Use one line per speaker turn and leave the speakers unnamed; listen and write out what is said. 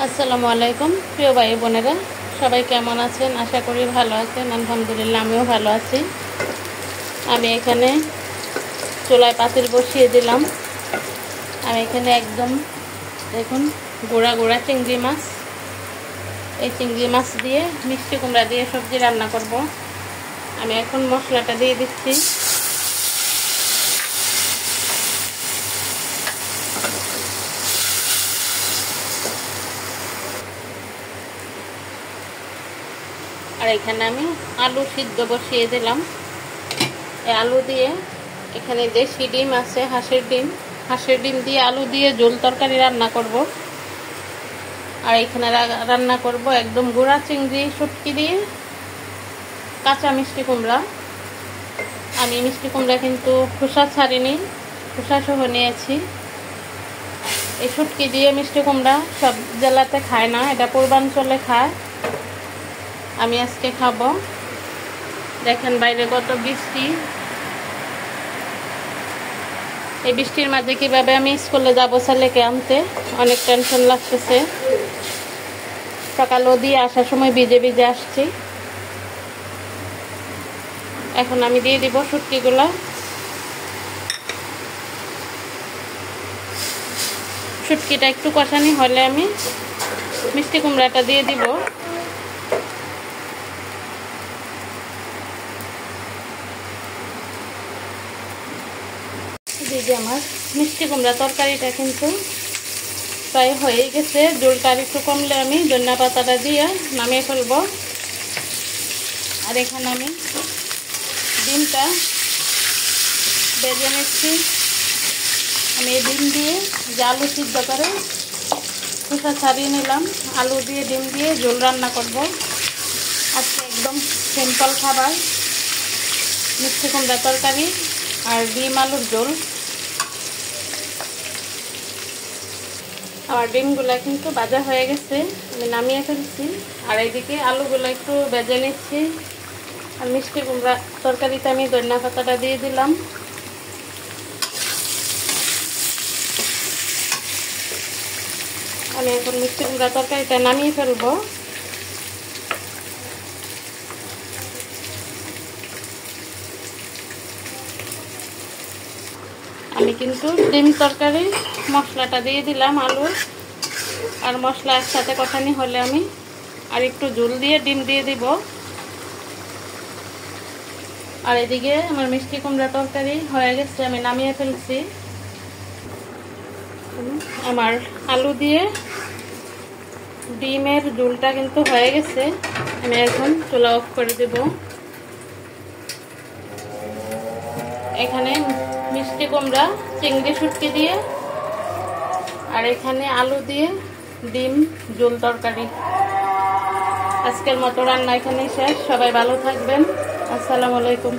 আসসালামু আলাইকুম প্রিয় ভাই বোনেরা, সবাই কেমন আছেন? আশা করি ভালো আছেন। আলহামদুলিল্লাহ আমিও ভালো আছি। আমি এখানে চুলায় পাতিল বসিয়ে দিলাম। আমি এখানে একদম দেখুন গোড়া গোড়া চিংড়ি মাছ, এই চিংড়ি মাছ দিয়ে মিষ্টি কুমড়া দিয়ে সবজি রান্না করব। আমি এখন মশলাটা দিয়ে দিচ্ছি। আর এখানে আমি আলু সিদ্ধ বসিয়ে দিলাম। এই আলু দিয়ে এখানে দেশি ডিম আছে, হাঁসের ডিম দিয়ে আলু দিয়ে ঝোল তরকারি রান্না করব। আর এখানে রান্না করব একদম গুঁড়া চিংড়ি শুটকি দিয়ে কাঁচা মিষ্টি কুমড়া। আমি মিষ্টি কুমড়া কিন্তু খোসা ছাড়িনি, খোসা সহ নিয়েছি। এই শুটকি দিয়ে মিষ্টি কুমড়া সব জেলাতে খায় না, এটা পূর্বাঞ্চলে খায়। আমি আজকে খাবো। দেখেন বাইরে কত বৃষ্টি। এই বৃষ্টির মাঝে কিভাবে আমি স্কুলে যাবো ছেলেকে আনতে, অনেক টেনশন লাগতেছে। সকালও দিয়ে আসার সময় ভিজে ভিজে আসছি। এখন আমি দিয়ে দিব শুটকিগুলা। শুটকিটা একটু কষানি হলে আমি মিষ্টি কুমড়াটা দিয়ে দিব। যে আমার মিষ্টি কুমড়া তরকারিটা কিন্তু প্রায় হয়ে গেছে। ঝোলটা আর একটু কমলে আমি ধনিয়া পাতাটা দিয়ে নামিয়ে ফেলবো। আর এখানে আমি ডিমটা ভেজে নিচ্ছি। আমি এই ডিম দিয়ে যে আলু সিদ্ধ করে খোসা ছাড়িয়ে নিলাম, আলু দিয়ে ডিম দিয়ে ঝোল রান্না করব। আজকে একদম সিম্পল খাবার, মিষ্টি কুমড়া তরকারি আর ডিম আলুর ঝোল। আমার ডিমগুলো কিন্তু ভাজা হয়ে গেছে, আমি নামিয়ে ফেলছি। আর এইদিকে আলুগুলো একটু ভেজে নিচ্ছি। আর মিষ্টি কুমড়া তরকারিতে আমি ধনিয়া পাতাটা দিয়ে দিলাম। আমি এখন মিষ্টি কুমড়া তরকারিটা নামিয়ে ফেলবো। আমি কিন্তু ডিম তরকারি মশলাটা দিয়ে দিলাম। আলু আর মশলা একসাথে কষানি হলে আমি আর একটু ঝোল দিয়ে ডিম দিয়ে দিব। আর এদিকে আমার মিষ্টি কুমড়া তরকারি হয়ে গেছে, আমি নামিয়ে ফেলছি। আমার আলু দিয়ে ডিমের ঝোলটা কিন্তু হয়ে গেছে। আমি এখন চুলা অফ করে দেব। এখানে মিষ্টি কুমড়া চিংড়ি শুটকি দিয়ে আর এখানে আলু দিয়ে ডিম ঝোল তরকারি। আজকের মতো রান্না এখানেই শেষ। সবাই ভালো থাকবেন। আসসালামু আলাইকুম।